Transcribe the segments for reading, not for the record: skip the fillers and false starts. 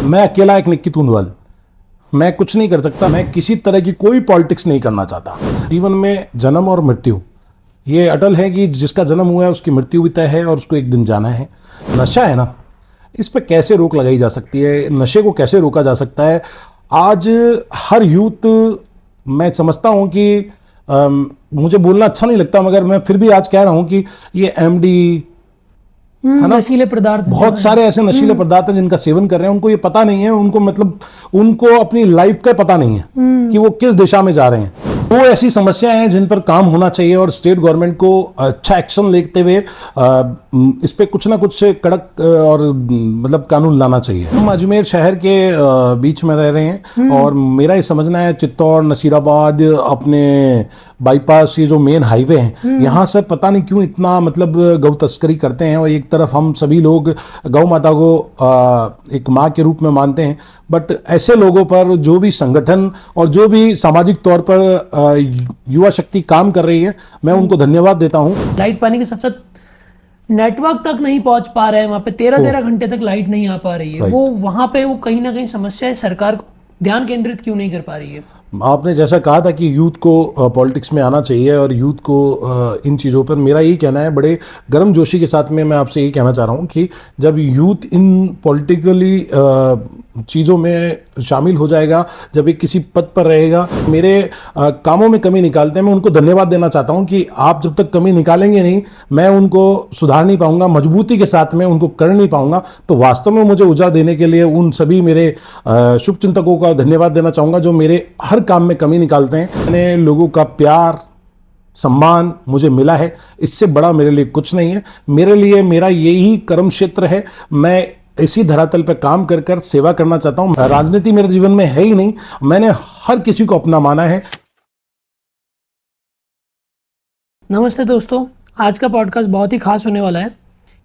मैं अकेला एक निक्की तुंदवाल, मैं कुछ नहीं कर सकता, मैं किसी तरह की कोई पॉलिटिक्स नहीं करना चाहता। जीवन में जन्म और मृत्यु ये अटल है कि जिसका जन्म हुआ है उसकी मृत्यु भी तय है और उसको एक दिन जाना है। नशा है ना, इस पे कैसे रोक लगाई जा सकती है, नशे को कैसे रोका जा सकता है। आज हर यूथ, मैं समझता हूं कि मुझे बोलना अच्छा नहीं लगता मगर मैं फिर भी आज कह रहा हूं कि ये एमडी है ना, नशीले पदार्थ बहुत सारे ऐसे नशीले पदार्थ हैं जिनका सेवन कर रहे हैं, उनको ये पता नहीं है, उनको मतलब उनको अपनी लाइफ का पता नहीं है कि वो किस दिशा में जा रहे हैं। वो ऐसी समस्याएं हैं जिन पर काम होना चाहिए और स्टेट गवर्नमेंट को अच्छा एक्शन लेते हुए इस पे कुछ ना कुछ कड़क और मतलब कानून लाना चाहिए। हम अजमेर शहर के बीच में रह रहे हैं और मेरा ये समझना है चित्तौड़, नसीराबाद, अपने बाईपास, ये जो मेन हाईवे हैं, यहाँ से पता नहीं क्यों इतना मतलब गौ तस्करी करते हैं। और एक तरफ हम सभी लोग गौ माता को एक माँ के रूप में मानते हैं, बट ऐसे लोगों पर जो भी संगठन और जो भी सामाजिक तौर पर युवा शक्ति काम कर रही है, मैं उनको धन्यवाद देता हूँ। लाइट पानी के साथ साथ नेटवर्क तक नहीं पहुंच पा रहे हैं, वहां पे 13 घंटे तक लाइट नहीं आ पा रही है। वो वहां पे वो कहीं ना कहीं समस्या है, सरकार ध्यान केंद्रित क्यों नहीं कर पा रही है? आपने जैसा कहा था कि यूथ को पॉलिटिक्स में आना चाहिए और यूथ को इन चीज़ों पर मेरा यही कहना है, बड़े गर्मजोशी के साथ में मैं आपसे यही कहना चाह रहा हूँ कि जब यूथ इन पॉलिटिकली चीज़ों में शामिल हो जाएगा, जब एक किसी पद पर रहेगा, मेरे कामों में कमी निकालते हैं, मैं उनको धन्यवाद देना चाहता हूँ कि आप जब तक कमी निकालेंगे नहीं, मैं उनको सुधार नहीं पाऊंगा, मजबूती के साथ में उनको कर नहीं पाऊंगा। तो वास्तव में मुझे ऊर्जा देने के लिए उन सभी मेरे शुभचिंतकों का धन्यवाद देना चाहूँगा जो मेरे हर काम में कमी निकालते हैं। मैंने लोगों का प्यार, सम्मान मुझे मिला है, इससे बड़ा मेरे लिए कुछ नहीं है। मेरे लिए मेरा यही कर्म क्षेत्र है, मैं इसी धरातल पर काम कर कर सेवा करना चाहता हूँ। राजनीति मेरे जीवन में है ही नहीं, मैंने हर किसी को अपना माना है। नमस्ते दोस्तों, आज का पॉडकास्ट बहुत ही खास होने वाला है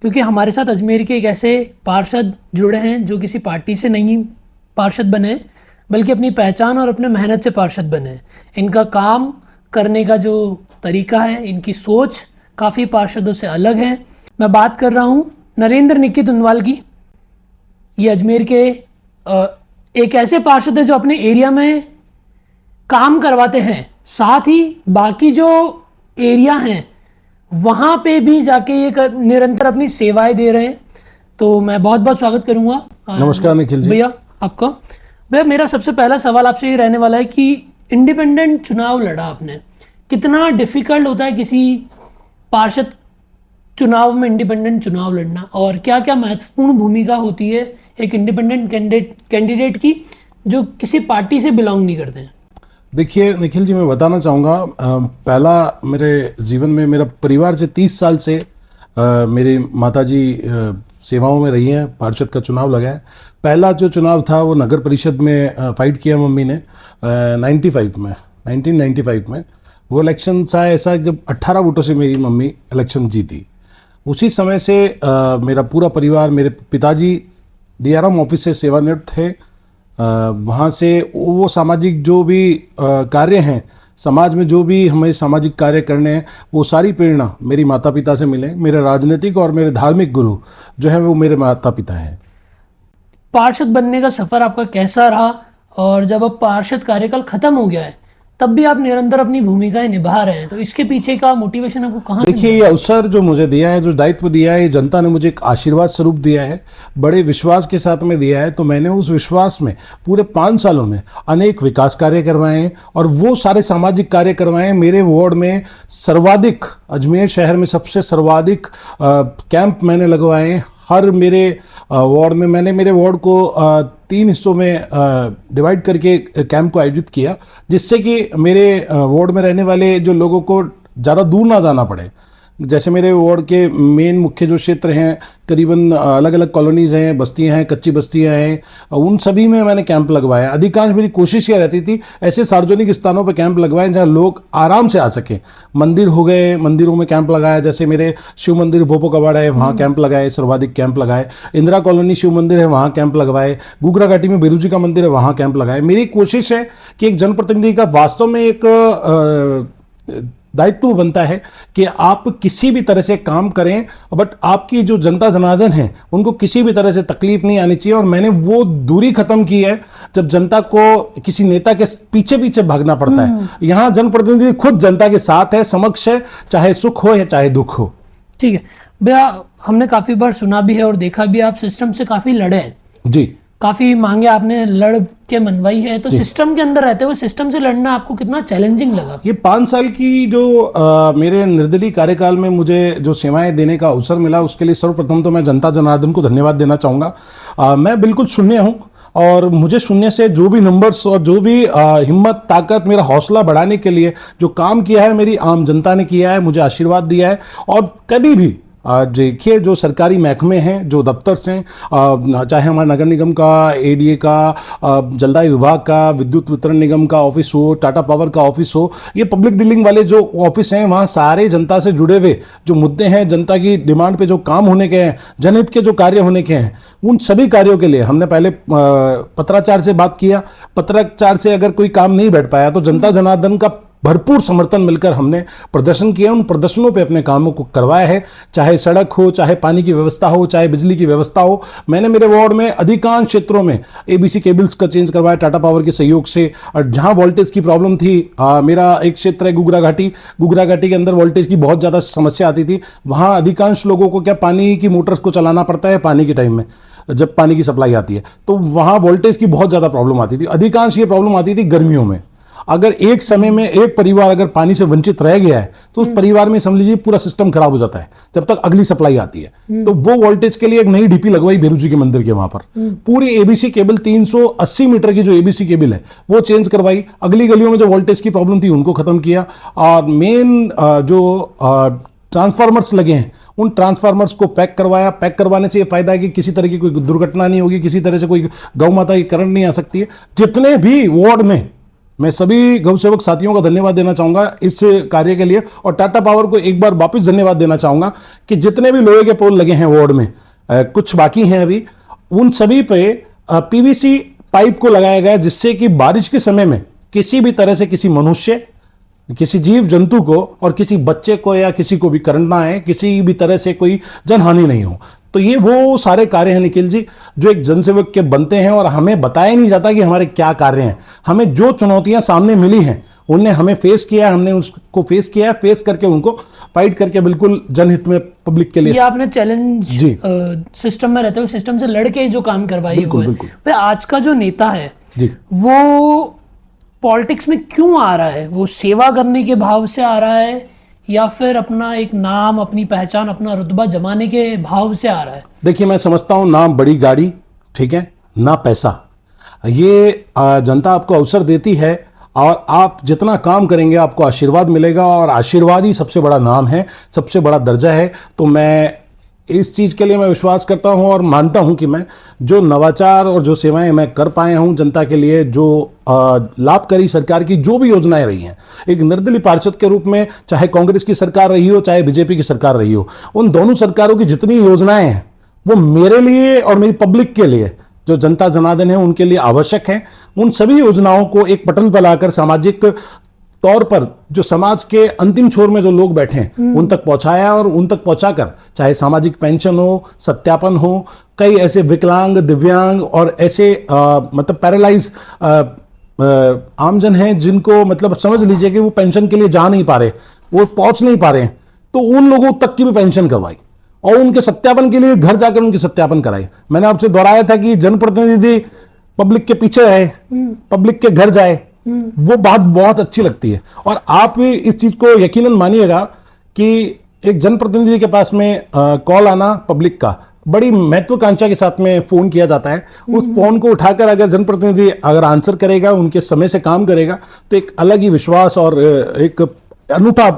क्योंकि हमारे साथ अजमेर के एक ऐसे पार्षद जुड़े हैं जो किसी पार्टी से नहीं पार्षद बने, बल्कि अपनी पहचान और अपने मेहनत से पार्षद बने। इनका काम करने का जो तरीका है, इनकी सोच काफ़ी पार्षदों से अलग है। मैं बात कर रहा हूँ नरेंद्र निक्की तुंदवाल की। ये अजमेर के एक ऐसे पार्षद है जो अपने एरिया में काम करवाते हैं, साथ ही बाकी जो एरिया हैं वहाँ पे भी जाके ये निरंतर अपनी सेवाएं दे रहे हैं। तो मैं बहुत बहुत स्वागत करूँगा। नमस्कार निखिल जी। भैया आपका। भैया मेरा सबसे पहला सवाल आपसे ये रहने वाला है कि इंडिपेंडेंट चुनाव लड़ा आपने, कितना डिफिकल्ट होता है किसी पार्षद चुनाव में इंडिपेंडेंट चुनाव लड़ना, और क्या क्या महत्वपूर्ण भूमिका होती है एक इंडिपेंडेंट कैंडिडेट की जो किसी पार्टी से बिलोंग नहीं करते हैं? देखिए निखिल जी, मैं बताना चाहूँगा, पहला मेरे जीवन में मेरा परिवार से 30 साल से मेरी माताजी सेवाओं में रही हैं, पार्षद का चुनाव लगा है। पहला जो चुनाव था वो नगर परिषद में फाइट किया मम्मी ने 1995 में। वो इलेक्शन था ऐसा जब 18 वोटों से मेरी मम्मी इलेक्शन जीती। उसी समय से मेरा पूरा परिवार, मेरे पिताजी DRM ऑफिस से सेवानिवृत्त थे। वहाँ से वो सामाजिक जो भी कार्य हैं, समाज में जो भी हमें सामाजिक कार्य करने हैं, वो सारी प्रेरणा मेरी माता पिता से मिले। मेरे राजनीतिक और मेरे धार्मिक गुरु जो है वो मेरे माता पिता हैं। पार्षद बनने का सफ़र आपका कैसा रहा, और जब अब पार्षद कार्यकाल खत्म हो गया है तब भी आप निरंतर अपनी भूमिकाएं निभा रहे हैं, तो इसके पीछे का मोटिवेशन आपको कहाँ से? देखिए, ये अवसर जो मुझे दिया है, जो दायित्व दिया है, जनता ने मुझे एक आशीर्वाद स्वरूप दिया है, बड़े विश्वास के साथ में दिया है। तो मैंने उस विश्वास में पूरे 5 सालों में अनेक विकास कार्य करवाए हैं और वो सारे सामाजिक कार्य करवाए हैं। मेरे वार्ड में सर्वाधिक, अजमेर शहर में सबसे सर्वाधिक कैंप मैंने लगवाए हैं। हर मेरे वार्ड में मैंने मेरे वार्ड को 3 हिस्सों में डिवाइड करके कैंप को आयोजित किया, जिससे कि मेरे वार्ड में रहने वाले जो लोगों को ज़्यादा दूर ना जाना पड़े। जैसे मेरे वार्ड के मेन मुख्य जो क्षेत्र हैं, करीबन अलग अलग कॉलोनीज़ हैं, बस्तियां हैं, कच्ची बस्तियां हैं, उन सभी में मैंने कैंप लगवाया। अधिकांश मेरी कोशिश ये रहती थी ऐसे सार्वजनिक स्थानों पर कैंप लगवाएं जहां लोग आराम से आ सकें। मंदिर हो गए, मंदिरों में कैंप लगाया, जैसे मेरे शिव मंदिर भोपो कबाड़ा है, वहाँ कैंप लगाए, सर्वाधिक कैंप लगाए। इंदिरा कॉलोनी शिव मंदिर है, वहाँ कैंप लगवाए। गुगरा घाटी में बेलू जी का मंदिर है, वहाँ कैंप लगाए। मेरी कोशिश है कि एक जनप्रतिनिधि का वास्तव में एक दायित्व बनता है कि आप किसी भी तरह से काम करें, बट आपकी जो जनता जनार्दन है उनको किसी भी तरह से तकलीफ नहीं आनी चाहिए। और मैंने वो दूरी खत्म की है जब जनता को किसी नेता के पीछे पीछे भागना पड़ता है। यहाँ जनप्रतिनिधि खुद जनता के साथ है, समक्ष है, चाहे सुख हो या चाहे दुख हो। ठीक है भैया, हमने काफी बार सुना भी है और देखा भी, आप सिस्टम से काफी लड़े हैं जी, काफी मांगे आपने लड़ के मनवाई है, तो सिस्टम के अंदर रहते हुए सिस्टम से लड़ना आपको कितना चैलेंजिंग लगा? ये 5 साल की जो मेरे निर्दलीय कार्यकाल में मुझे जो सेवाएं देने का अवसर मिला, उसके लिए सर्वप्रथम तो मैं जनता जनार्दन को धन्यवाद देना चाहूँगा। मैं बिल्कुल शून्य हूँ और मुझे शून्य से जो भी नंबर्स और जो भी हिम्मत, ताकत, मेरा हौसला बढ़ाने के लिए जो काम किया है मेरी आम जनता ने किया है, मुझे आशीर्वाद दिया है। और कभी भी देखिए, जो सरकारी महकमे हैं, जो दफ्तर हैं, चाहे हमारे नगर निगम का, एडीए का, जलदाय विभाग का, विद्युत वितरण निगम का ऑफिस हो, टाटा पावर का ऑफिस हो, ये पब्लिक डीलिंग वाले जो ऑफिस हैं, वहाँ सारे जनता से जुड़े हुए जो मुद्दे हैं, जनता की डिमांड पे जो काम होने के हैं, जनहित के जो कार्य होने के हैं, उन सभी कार्यों के लिए हमने पहले पत्राचार से बात किया। पत्राचार से अगर कोई काम नहीं बैठ पाया तो जनता जनार्दन का भरपूर समर्थन मिलकर हमने प्रदर्शन किया, उन प्रदर्शनों पे अपने कामों को करवाया है, चाहे सड़क हो, चाहे पानी की व्यवस्था हो, चाहे बिजली की व्यवस्था हो। मैंने मेरे वार्ड में अधिकांश क्षेत्रों में एबीसी केबल्स का चेंज करवाया टाटा पावर के सहयोग से। और जहां वोल्टेज की प्रॉब्लम थी, मेरा एक क्षेत्र है गुगरा घाटी के अंदर वोल्टेज की बहुत ज़्यादा समस्या आती थी। वहाँ अधिकांश लोगों को क्या पानी की मोटर्स को चलाना पड़ता है पानी के टाइम में, जब पानी की सप्लाई आती है, तो वहाँ वोल्टेज की बहुत ज़्यादा प्रॉब्लम आती थी। अधिकांश ये प्रॉब्लम आती थी गर्मियों में। अगर एक समय में एक परिवार अगर पानी से वंचित रह गया है तो उस परिवार में समझ लीजिए पूरा सिस्टम खराब हो जाता है जब तक अगली सप्लाई आती है। तो वो वोल्टेज के लिए एक नई डीपी लगवाई भेरू जी के मंदिर के वहां पर, पूरी एबीसी केबल 380 मीटर की जो एबीसी केबल है वो चेंज करवाई। अगली गलियों में जो वोल्टेज की प्रॉब्लम थी उनको खत्म किया। और मेन जो ट्रांसफार्मर्स लगे हैं उन ट्रांसफार्मर्स को पैक करवाया। पैक करवाने से ये फायदा है कि किसी तरह की कोई दुर्घटना नहीं होगी, किसी तरह से कोई गौ माता की करंट नहीं आ सकती है। जितने भी वार्ड में, मैं सभी गौ सेवक साथियों का धन्यवाद देना चाहूंगा इस कार्य के लिए, और टाटा पावर को एक बार वापस धन्यवाद देना चाहूंगा कि जितने भी लोहे के पोल लगे हैं वार्ड में, कुछ बाकी हैं अभी, उन सभी पे पीवीसी पाइप को लगाया गया, जिससे कि बारिश के समय में किसी भी तरह से किसी मनुष्य, किसी जीव जंतु को और किसी बच्चे को या किसी को भी करंट ना आए, किसी भी तरह से कोई जनहानि नहीं हो। तो ये वो सारे कार्य हैं निखिल जी जो एक जनसेवक के बनते हैं, और हमें बताया नहीं जाता कि हमारे क्या कार्य हैं। हमें जो चुनौतियां सामने मिली हैं उन्हें हमें फेस किया, हमने उसको फेस किया, फेस करके उनको फाइट करके बिल्कुल जनहित में, पब्लिक के लिए। ये आपने चैलेंज सिस्टम में रहते हुए सिस्टम से लड़के जो काम करवाई बिल्कुल, बिल्कुल। भाई आज का जो नेता है जी, वो पॉलिटिक्स में क्यों आ रहा है? वो सेवा करने के भाव से आ रहा है या फिर अपना एक नाम, अपनी पहचान, अपना रुतबा जमाने के भाव से आ रहा है? देखिए, मैं समझता हूं ना बड़ी गाड़ी, ठीक है, ना पैसा, ये जनता आपको अवसर देती है और आप जितना काम करेंगे आपको आशीर्वाद मिलेगा, और आशीर्वाद ही सबसे बड़ा नाम है, सबसे बड़ा दर्जा है। तो मैं इस चीज़ के लिए मैं विश्वास करता हूं और मानता हूं कि मैं जो नवाचार और जो सेवाएं मैं कर पाया हूं जनता के लिए, जो लाभकारी सरकार की जो भी योजनाएं रही हैं, एक निर्दलीय पार्षद के रूप में, चाहे कांग्रेस की सरकार रही हो चाहे बीजेपी की सरकार रही हो, उन दोनों सरकारों की जितनी योजनाएं हैं वो मेरे लिए और मेरी पब्लिक के लिए, जो जनता जनार्दन है उनके लिए आवश्यक है। उन सभी योजनाओं को एक पटल पर लाकर सामाजिक तौर पर जो समाज के अंतिम छोर में जो लोग बैठे हैं उन तक पहुंचाया, और उन तक पहुंचाकर चाहे सामाजिक पेंशन हो, सत्यापन हो, कई ऐसे विकलांग, दिव्यांग और ऐसे मतलब पैरालाइज आमजन हैं जिनको मतलब समझ लीजिए कि वो पेंशन के लिए जा नहीं पा रहे, वो पहुंच नहीं पा रहे हैं, तो उन लोगों तक की भी पेंशन करवाई और उनके सत्यापन के लिए घर जाकर उनके सत्यापन कराई। मैंने आपसे दोहराया था कि जनप्रतिनिधि पब्लिक के पीछे रहे, पब्लिक के घर जाए, वो बात बहुत अच्छी लगती है। और आप इस चीज को यकीनन मानिएगा कि एक जनप्रतिनिधि के पास में कॉल आना पब्लिक का बड़ी महत्वाकांक्षा के साथ में फोन किया जाता है। उस फोन को उठाकर अगर जनप्रतिनिधि अगर आंसर करेगा, उनके समय से काम करेगा, तो एक अलग ही विश्वास और एक अनूठा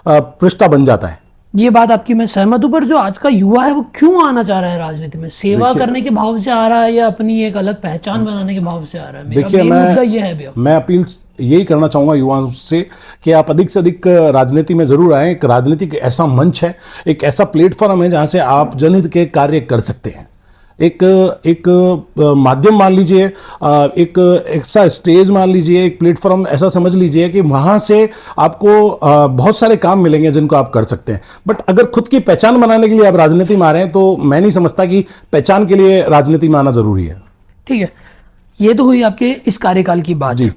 रिश्ता बन जाता है। ये बात आपकी मैं सहमत हूँ, पर जो आज का युवा है वो क्यों आना चाह रहा है राजनीति में? सेवा करने के भाव से आ रहा है या अपनी एक अलग पहचान बनाने के भाव से आ रहा है? देखिए, मैं अपील यही करना चाहूंगा युवाओं से कि आप अधिक से अधिक राजनीति में जरूर आए। एक राजनीति एक ऐसा मंच है, एक ऐसा प्लेटफॉर्म है जहां से आप जनहित के कार्य कर सकते हैं। एक एक माध्यम मान लीजिए, एक ऐसा स्टेज मान लीजिए, एक प्लेटफॉर्म ऐसा समझ लीजिए कि वहां से आपको बहुत सारे काम मिलेंगे जिनको आप कर सकते हैं। बट अगर खुद की पहचान बनाने के लिए आप राजनीति में आ रहे हैं तो मैं नहीं समझता कि पहचान के लिए राजनीति में आना जरूरी है। ठीक है, ये तो हुई आपके इस कार्यकाल की बात। जी।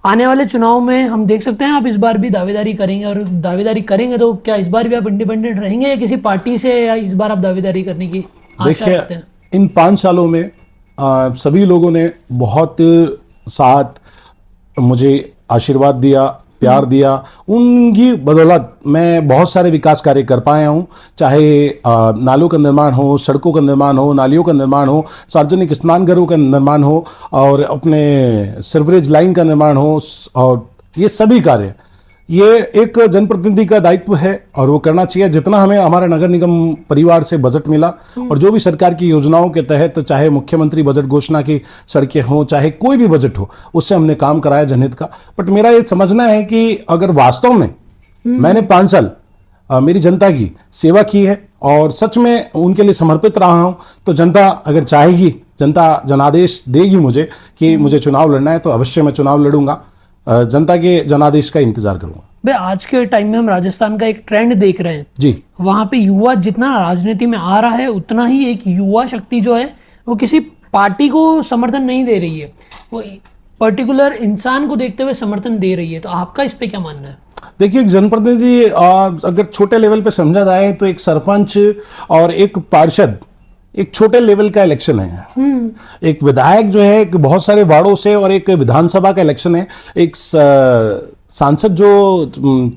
आने वाले चुनाव में हम देख सकते हैं आप इस बार भी दावेदारी करेंगे, और दावेदारी करेंगे तो क्या इस बार भी आप इंडिपेंडेंट रहेंगे या किसी पार्टी से, या इस बार आप दावेदारी करने की आशा रखते देखिए, हैं? इन 5 सालों में सभी लोगों ने बहुत साथ मुझे आशीर्वाद दिया, प्यार दिया। उनकी बदौलत मैं बहुत सारे विकास कार्य कर पाया हूँ, चाहे नालों का निर्माण हो, सड़कों का निर्माण हो, नालियों का निर्माण हो, सार्वजनिक स्नानघरों का निर्माण हो, और अपने सीवरेज लाइन का निर्माण हो, और ये सभी कार्य, ये एक जनप्रतिनिधि का दायित्व है और वो करना चाहिए। जितना हमें हमारे नगर निगम परिवार से बजट मिला और जो भी सरकार की योजनाओं के तहत, चाहे मुख्यमंत्री बजट घोषणा की सड़कें हों, चाहे कोई भी बजट हो, उससे हमने काम कराया जनहित का। बट मेरा ये समझना है कि अगर वास्तव में मैंने 5 साल मेरी जनता की सेवा की है और सच में उनके लिए समर्पित रहा हूं, तो जनता अगर चाहेगी, जनता जनादेश देगी मुझे कि मुझे चुनाव लड़ना है, तो अवश्य मैं चुनाव लड़ूंगा। जनता के जनादेश का इंतजार करूंगा। भाई आज के टाइम में हम राजस्थान का एक ट्रेंड देख रहे हैं जी। वहां पे युवा जितना राजनीति में आ रहा है, उतना ही एक युवा शक्ति जो है वो किसी पार्टी को समर्थन नहीं दे रही है, वो पर्टिकुलर इंसान को देखते हुए समर्थन दे रही है। तो आपका इस पे क्या मानना है? देखिए, एक जनप्रतिनिधि अगर छोटे लेवल पे समझा जाए तो एक सरपंच और एक पार्षद एक छोटे लेवल का इलेक्शन है। एक विधायक जो है बहुत सारे वार्डों से, और एक विधानसभा का इलेक्शन है। एक सांसद जो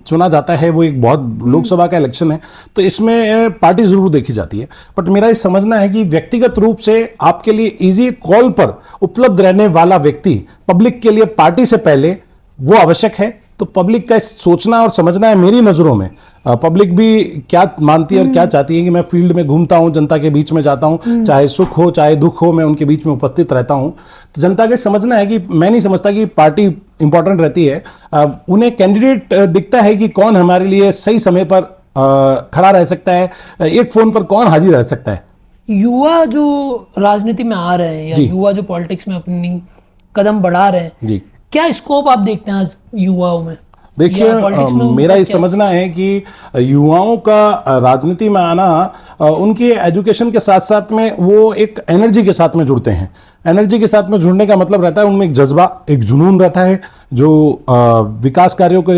चुना जाता है वो एक बहुत लोकसभा का इलेक्शन है। तो इसमें पार्टी जरूर देखी जाती है, बट मेरा ये समझना है कि व्यक्तिगत रूप से आपके लिए इजी कॉल पर उपलब्ध रहने वाला व्यक्ति पब्लिक के लिए पार्टी से पहले वो आवश्यक है। तो पब्लिक का सोचना और समझना है मेरी नज़रों में। पब्लिक भी क्या मानती है और क्या चाहती है कि मैं फील्ड में घूमता हूं, जनता के बीच में जाता हूं, चाहे सुख हो चाहे दुख हो, मैं उनके बीच में उपस्थित रहता हूं। तो जनता का समझना है कि मैं नहीं समझता कि पार्टी इंपॉर्टेंट रहती है। उन्हें कैंडिडेट दिखता है कि कौन हमारे लिए सही समय पर खड़ा रह सकता है, एक फोन पर कौन हाजिर रह सकता है। युवा जो राजनीति में आ रहे हैं या युवा जो पॉलिटिक्स में अपनी कदम बढ़ा रहे हैं जी, क्या स्कोप आप देखते हैं आज युवाओं में? देखिए, मेरा ये समझना है कि युवाओं का राजनीति में आना, उनकी एजुकेशन के साथ साथ में वो एक एनर्जी के साथ में जुड़ते हैं। एनर्जी के साथ में जुड़ने का मतलब रहता है उनमें एक जज्बा, एक जुनून रहता है जो विकास कार्यों को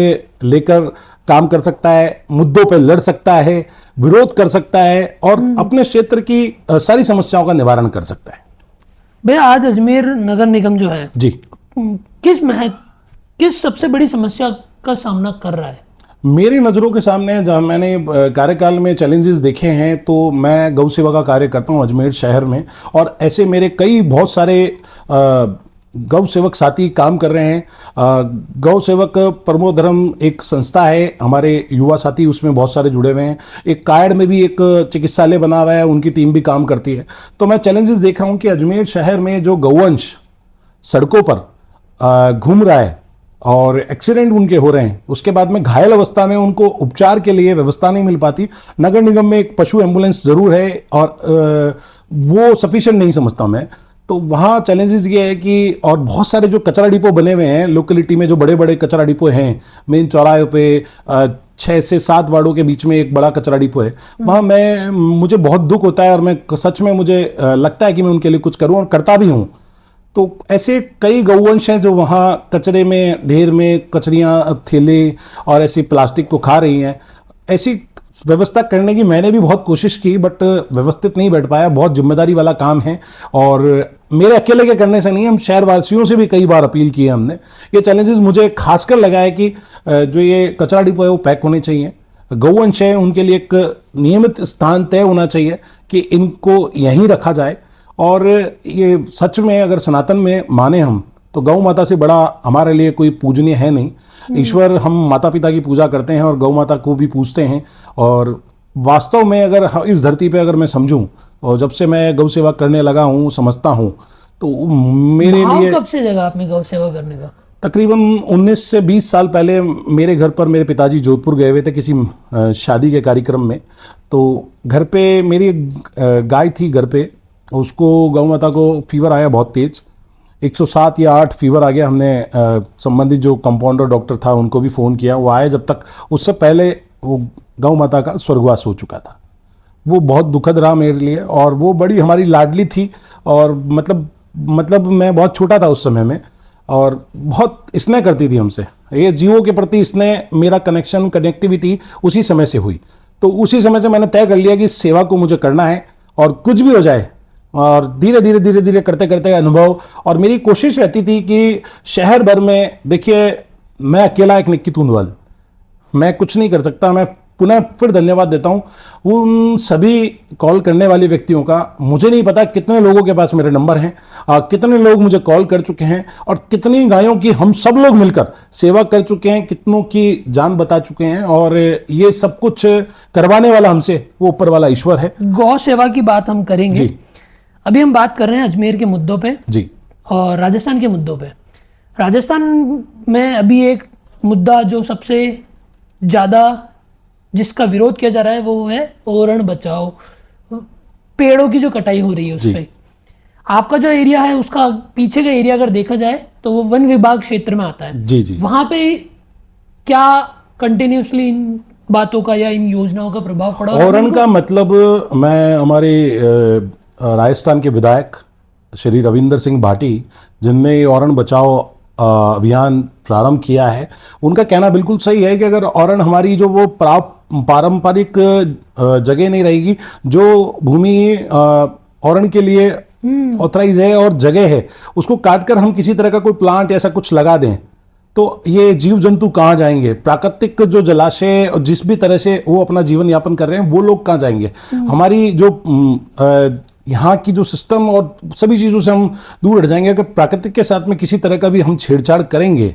लेकर काम कर सकता है, मुद्दों पर लड़ सकता है, विरोध कर सकता है और अपने क्षेत्र की सारी समस्याओं का निवारण कर सकता है। भैया आज अजमेर नगर निगम जो है जी, किस सबसे बड़ी समस्या का सामना कर रहा है? मेरी नज़रों के सामने जहाँ मैंने कार्यकाल में चैलेंजेस देखे हैं, तो मैं गौ सेवा का कार्य करता हूँ अजमेर शहर में, और ऐसे मेरे कई बहुत सारे गौ सेवक साथी काम कर रहे हैं। गौ सेवक परमो धर्म एक संस्था है, हमारे युवा साथी उसमें बहुत सारे जुड़े हुए हैं। एक कायड़ में भी एक चिकित्सालय बना हुआ है, उनकी टीम भी काम करती है। तो मैं चैलेंजेस देख रहा हूँ कि अजमेर शहर में जो गौवंश सड़कों पर घूम रहा है और एक्सीडेंट उनके हो रहे हैं, उसके बाद में घायल अवस्था में उनको उपचार के लिए व्यवस्था नहीं मिल पाती। नगर निगम में एक पशु एम्बुलेंस जरूर है और वो सफिशिएंट नहीं समझता मैं। तो वहाँ चैलेंजेस ये है कि, और बहुत सारे जो कचरा डिपो बने हुए हैं लोकेलिटी में, जो बड़े बड़े कचरा डिपो हैं मेन चौराहे पे, 6 से 7 वार्डों के बीच में एक बड़ा कचरा डिपो है, वहाँ मुझे बहुत दुख होता है और मैं सच में मुझे लगता है कि मैं उनके लिए कुछ करूँ और करता भी हूँ। तो ऐसे कई गौवंश हैं जो वहाँ कचरे में, ढेर में कचरियाँ, थैले और ऐसी प्लास्टिक को खा रही हैं। ऐसी व्यवस्था करने की मैंने भी बहुत कोशिश की, बट व्यवस्थित नहीं बैठ पाया। बहुत जिम्मेदारी वाला काम है और मेरे अकेले के करने से नहीं, हम शहरवासियों से भी कई बार अपील की है हमने। ये चैलेंजेस मुझे खासकर लगा है कि जो ये कचरा डिपो है वो पैक होने चाहिए। गौवंश है उनके लिए एक नियमित स्थान तय होना चाहिए कि इनको यहीं रखा जाए। और ये सच में अगर सनातन में माने हम, तो गौ माता से बड़ा हमारे लिए कोई पूजनीय है नहीं। ईश्वर, हम माता पिता की पूजा करते हैं और गौ माता को भी पूजते हैं। और वास्तव में अगर इस धरती पे अगर मैं समझूं, और जब से मैं गौ सेवा करने लगा हूं, समझता हूं, तो मेरे लिए कब से जगह आपने गौ सेवा करने का? तकरीबन 19 से 20 साल पहले मेरे घर पर मेरे पिताजी जोधपुर गए हुए थे किसी शादी के कार्यक्रम में। तो घर पे मेरी गाय थी घर पे, उसको गौ माता को फीवर आया बहुत तेज, 107 या 8 फीवर आ गया। हमने संबंधित जो कंपाउंडर डॉक्टर था उनको भी फ़ोन किया, वो आए। जब तक उससे पहले वो गौ माता का स्वर्गवास हो चुका था। वो बहुत दुखद रहा मेरे लिए, और वो बड़ी हमारी लाडली थी। और मतलब मैं बहुत छोटा था उस समय में, और बहुत स्नेह करती थी हमसे। ये जीवों के प्रति स्नेह, मेरा कनेक्टिविटी उसी समय से हुई। तो उसी समय से मैंने तय कर लिया कि इस सेवा को मुझे करना है, और कुछ भी हो जाए। और धीरे धीरे करते करते अनुभव, और मेरी कोशिश रहती थी कि शहर भर में, देखिए मैं अकेला एक निक्की तूंदवाल, मैं कुछ नहीं कर सकता। मैं पुनः फिर धन्यवाद देता हूं उन सभी कॉल करने वाले व्यक्तियों का। मुझे नहीं पता कितने लोगों के पास मेरे नंबर हैं, कितने लोग मुझे कॉल कर चुके हैं, और कितनी गायों की हम सब लोग मिलकर सेवा कर चुके हैं, कितनों की जान बता चुके हैं। और ये सब कुछ करवाने वाला हमसे वो ऊपर वाला ईश्वर है। गौ सेवा की बात हम करेंगे जी। अभी हम बात कर रहे हैं अजमेर के मुद्दों पे जी। और राजस्थान के मुद्दों पे। राजस्थान में अभी एक मुद्दा जो सबसे ज़्यादा जिसका विरोध किया जा रहा है वो है ओरण बचाओ, पेड़ों की जो कटाई हो रही है उस जी। पर। आपका जो एरिया है उसका पीछे का एरिया अगर देखा जाए तो वो वन विभाग क्षेत्र में आता है। जी जी। वहाँ पे क्या कंटिन्यूसली इन बातों का या इन योजनाओं का प्रभाव पड़ा? ओरण का मतलब, मैं हमारे राजस्थान के विधायक श्री रविंदर सिंह भाटी, जिनने ये ओरण बचाओ अभियान प्रारंभ किया है, उनका कहना बिल्कुल सही है कि अगर ओरण हमारी जो वो पारंपरिक जगह नहीं रहेगी, जो भूमि ओरण के लिए ऑथराइज है और जगह है, उसको काटकर हम किसी तरह का कोई प्लांट ऐसा कुछ लगा दें, तो ये जीव जंतु कहाँ जाएंगे? प्राकृतिक जो जलाशय और जिस भी तरह से वो अपना जीवन यापन कर रहे हैं, वो लोग कहाँ जाएंगे? हमारी जो यहाँ की जो सिस्टम और सभी चीज़ों से हम दूर हट जाएंगे। अगर प्राकृतिक के साथ में किसी तरह का भी हम छेड़छाड़ करेंगे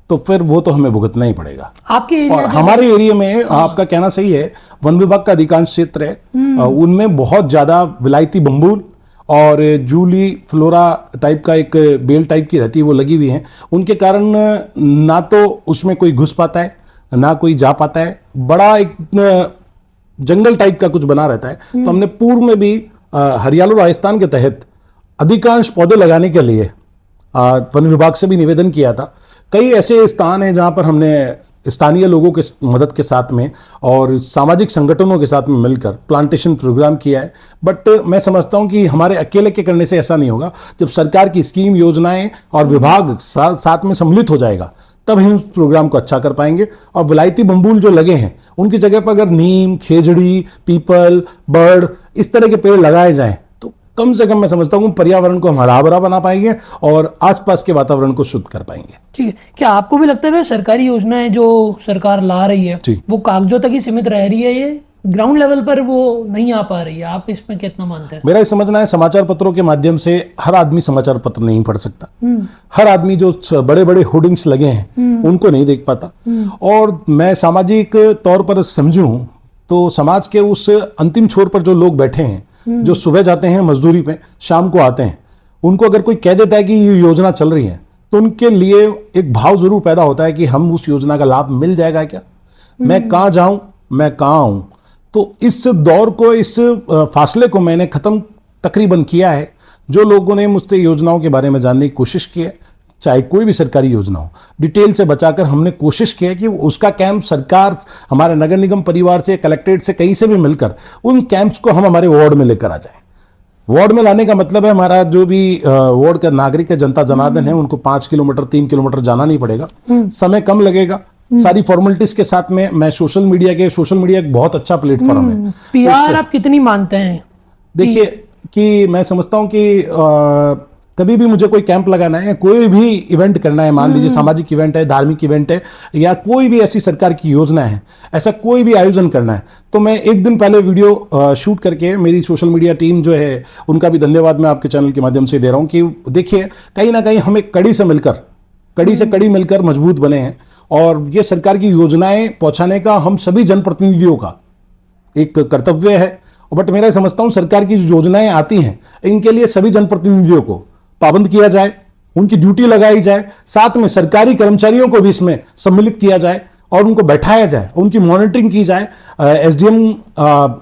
तो फिर वो तो हमें भुगतना ही पड़ेगा। आपके एरिया और हमारे एरिया में आपका कहना सही है, वन विभाग का अधिकांश क्षेत्र है, उनमें बहुत ज़्यादा विलायती बम्बूल और जूली फ्लोरा टाइप का एक बेल टाइप की रहती है, वो लगी हुई है। उनके कारण ना तो उसमें कोई घुस पाता है, ना कोई जा पाता है। बड़ा एक जंगल टाइप का कुछ बना रहता है। तो हमने पूर्व में भी हरियाणा राजस्थान के तहत अधिकांश पौधे लगाने के लिए वन विभाग से भी निवेदन किया था। कई ऐसे स्थान हैं जहां पर हमने स्थानीय लोगों के मदद के साथ में और सामाजिक संगठनों के साथ में मिलकर प्लांटेशन प्रोग्राम किया है। बट मैं समझता हूं कि हमारे अकेले के करने से ऐसा नहीं होगा। जब सरकार की स्कीम, योजनाएं और विभाग साथ में सम्मिलित हो जाएगा, तब हम उस प्रोग्राम को अच्छा कर पाएंगे। और विलायती बम्बूल जो लगे हैं, उनकी जगह पर अगर नीम, खेजड़ी, पीपल, बर्ड, इस तरह के पेड़ लगाए जाएं, तो कम से कम मैं समझता हूँ पर्यावरण को हम हरा भरा बना पाएंगे और आसपास के वातावरण को शुद्ध कर पाएंगे। ठीक है। क्या आपको भी लगता है सरकारी योजनाएं जो सरकार ला रही है वो कागजों तक ही सीमित रह रही है, ये ग्राउंड लेवल पर वो नहीं आ पा रही है? आप इसमें कितना मानते हैं? मेरा ये समझना है, समाचार पत्रों के माध्यम से हर आदमी समाचार पत्र नहीं पढ़ सकता। हर आदमी जो बड़े बड़े होर्डिंग्स लगे हैं उनको नहीं देख पाता। और मैं सामाजिक तौर पर समझूं तो समाज के उस अंतिम छोर पर जो लोग बैठे हैं, जो सुबह जाते हैं मजदूरी पे, शाम को आते हैं, उनको अगर कोई कह देता है कि ये योजना चल रही है, तो उनके लिए एक भाव जरूर पैदा होता है कि हम उस योजना का लाभ मिल जाएगा क्या, मैं कहाँ जाऊं, मैं कहाँ आऊं। तो इस दौर को, इस फासले को मैंने खत्म तकरीबन किया है। जो लोगों ने मुझसे योजनाओं के बारे में जानने की कोशिश की है, चाहे कोई भी सरकारी योजना हो, डिटेल से बचाकर हमने कोशिश की है कि उसका कैंप सरकार, हमारे नगर निगम परिवार से, कलेक्ट्रेट से, कहीं से भी मिलकर उन कैंप्स को हम हमारे वार्ड में लेकर आ जाए। वार्ड में लाने का मतलब है हमारा जो भी वार्ड का नागरिक है, जनता जनार्दन है, उनको 5 किलोमीटर 3 किलोमीटर जाना नहीं पड़ेगा, समय कम लगेगा। सारी फॉर्मेलिटीज के साथ में मैं सोशल मीडिया एक बहुत अच्छा प्लेटफॉर्म है। पीआर आप कितनी मानते हैं? देखिए कि मैं समझता हूं कि कभी भी मुझे कोई कैंप लगाना है, कोई भी इवेंट करना है, मान लीजिए सामाजिक इवेंट है, धार्मिक इवेंट है, या कोई भी ऐसी सरकार की योजना है, ऐसा कोई भी आयोजन करना है, तो मैं एक दिन पहले वीडियो शूट करके, मेरी सोशल मीडिया टीम जो है उनका भी धन्यवाद मैं आपके चैनल के माध्यम से दे रहा हूं कि देखिए कहीं ना कहीं हम एक कड़ी से कड़ी मिलकर मजबूत बने हैं। और ये सरकार की योजनाएं पहुंचाने का हम सभी जनप्रतिनिधियों का एक कर्तव्य है। बट मेरा समझता हूं सरकार की जो योजनाएं आती हैं, इनके लिए सभी जनप्रतिनिधियों को पाबंद किया जाए, उनकी ड्यूटी लगाई जाए, साथ में सरकारी कर्मचारियों को भी इसमें सम्मिलित किया जाए और उनको बैठाया जाए, उनकी मॉनिटरिंग की जाए, एसडीएम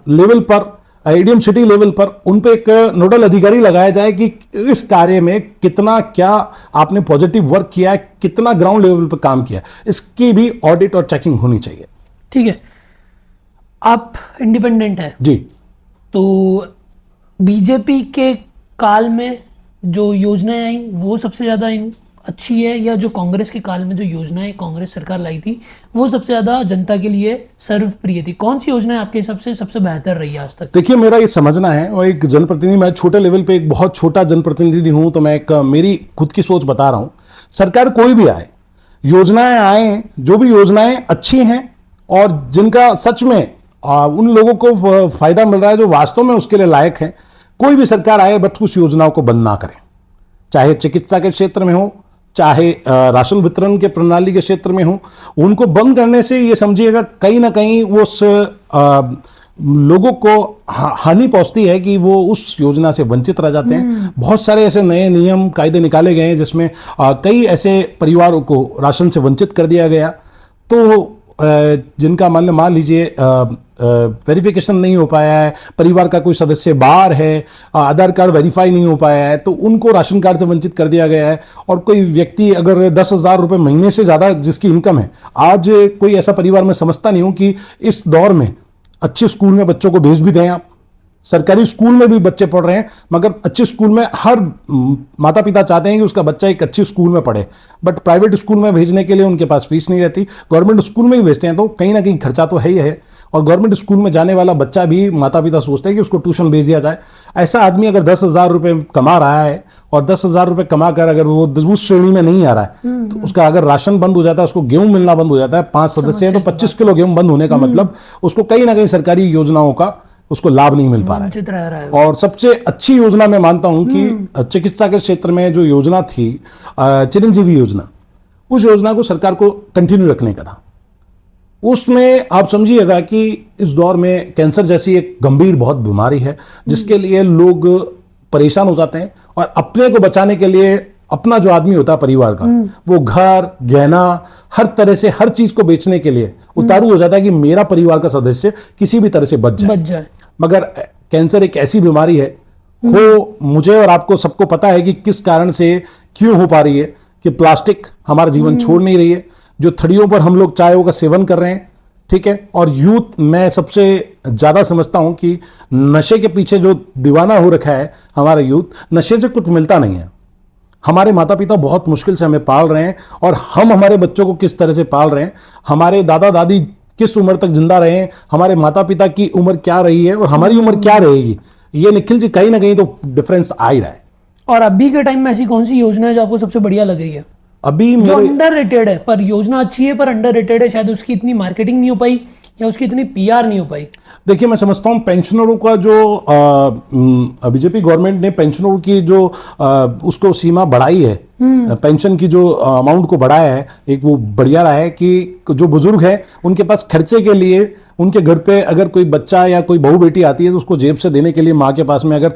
लेवल पर एडीएम सिटी लेवल पर उन पे एक नोडल अधिकारी लगाया जाए कि इस कार्य में कितना क्या आपने पॉजिटिव वर्क किया है, कितना ग्राउंड लेवल पर काम किया है, इसकी भी ऑडिट और चेकिंग होनी चाहिए। ठीक है, आप इंडिपेंडेंट है जी। तो बीजेपी के काल में जो योजनाएं आई वो सबसे ज़्यादा अच्छी है, या जो कांग्रेस के काल में जो योजनाएं कांग्रेस सरकार लाई थी वो सबसे ज़्यादा जनता के लिए सर्वप्रिय थी? कौन सी योजना आपके हिसाब से सबसे बेहतर रही आज तक? देखिए, मेरा ये समझना है, और एक जनप्रतिनिधि, मैं छोटे लेवल पे एक बहुत छोटा जनप्रतिनिधि हूं, तो मैं एक मेरी खुद की सोच बता रहा हूं। सरकार कोई भी आए, योजनाएं आए, जो भी योजनाएं अच्छी हैं और जिनका सच में उन लोगों को फायदा मिल रहा है जो वास्तव में उसके लिए लायक है, कोई भी सरकार आए बस उस योजनाओं को बंद ना करें। चाहे चिकित्सा के क्षेत्र में हो, चाहे राशन वितरण के प्रणाली के क्षेत्र में हो, उनको बंद करने से ये समझिएगा कहीं ना कहीं वो उस लोगों को हानि पहुंचती है कि वो उस योजना से वंचित रह जाते हैं। बहुत सारे ऐसे नए नियम कायदे निकाले गए हैं जिसमें कई ऐसे परिवारों को राशन से वंचित कर दिया गया। तो जिनका मान लीजिए वेरिफिकेशन नहीं हो पाया है, परिवार का कोई सदस्य बाहर है, आधार कार्ड वेरीफाई नहीं हो पाया है, तो उनको राशन कार्ड से वंचित कर दिया गया है। और कोई व्यक्ति अगर 10,000 रुपये महीने से ज़्यादा जिसकी इनकम है, आज कोई ऐसा परिवार में समझता नहीं हूँ कि इस दौर में अच्छे स्कूल में बच्चों को भेज भी दें। आप सरकारी स्कूल में भी बच्चे पढ़ रहे हैं, मगर अच्छे स्कूल में हर माता पिता चाहते हैं कि उसका बच्चा एक अच्छे स्कूल में पढ़े, बट प्राइवेट स्कूल में भेजने के लिए उनके पास फीस नहीं रहती, गवर्नमेंट स्कूल में ही भेजते हैं। तो कहीं ना कहीं खर्चा तो है ही है, और गवर्नमेंट स्कूल में जाने वाला बच्चा भी माता पिता सोचते हैं कि उसको ट्यूशन भेज दिया जाए। ऐसा आदमी अगर 10,000 रुपये कमा रहा है, और 10,000 रुपये कमा कर अगर वो उस श्रेणी में नहीं आ रहा है, तो उसका अगर राशन बंद हो जाता है, उसको गेहूं मिलना बंद हो जाता है, 5 सदस्य हैं तो 25 किलो गेहूं बंद होने का मतलब उसको कहीं ना कहीं सरकारी योजनाओं का उसको लाभ नहीं मिल पा रहा है। और सबसे अच्छी योजना मैं मानता हूं कि चिकित्सा के क्षेत्र में जो योजना थी चिरंजीवी योजना, उस योजना को सरकार को कंटिन्यू रखने का था। उसमें आप समझिएगा कि इस दौर में कैंसर जैसी एक गंभीर बहुत बीमारी है जिसके लिए लोग परेशान हो जाते हैं, और अपने को बचाने के लिए अपना जो आदमी होता है परिवार का, वो घर गहना हर तरह से हर चीज को बेचने के लिए उतारू हो जाता है कि मेरा परिवार का सदस्य किसी भी तरह से बच जाए। मगर कैंसर एक ऐसी बीमारी है, वो मुझे और आपको सबको पता है कि किस कारण से क्यों हो पा रही है, कि प्लास्टिक हमारा जीवन छोड़ नहीं रही है, जो थड़ियों पर हम लोग चायों का सेवन कर रहे हैं, ठीक है। और यूथ, मैं सबसे ज्यादा समझता हूं कि नशे के पीछे जो दीवाना हो रखा है हमारा यूथ, नशे से कुछ मिलता नहीं है। हमारे माता पिता बहुत मुश्किल से हमें पाल रहे हैं, और हम हमारे बच्चों को किस तरह से पाल रहे हैं, हमारे दादा दादी किस उम्र तक जिंदा रहे हैं, हमारे माता पिता की उम्र क्या रही है और हमारी उम्र क्या रहेगी, ये निखिल जी कहीं ना कहीं तो डिफरेंस आ ही रहा है। और अभी के टाइम में ऐसी कौन सी योजना है जो आपको सबसे बढ़िया लग रही है? अभी जो अंडररेटेड है, पर योजना अच्छी है पर अंडररेटेड है, शायद उसकी इतनी मार्केटिंग नहीं हो पाई या उसकी इतनी पीआर नहीं हो पाई। देखिए, मैं समझता हूं पेंशनरों का जो बीजेपी गवर्नमेंट ने पेंशनरों की जो उसको सीमा बढ़ाई है, पेंशन की जो अमाउंट को बढ़ाया है, एक वो बढ़िया रहा है कि जो बुजुर्ग है उनके पास खर्चे के लिए, उनके घर पे अगर कोई बच्चा या कोई बहू बेटी आती है तो उसको जेब से देने के लिए माँ के पास में अगर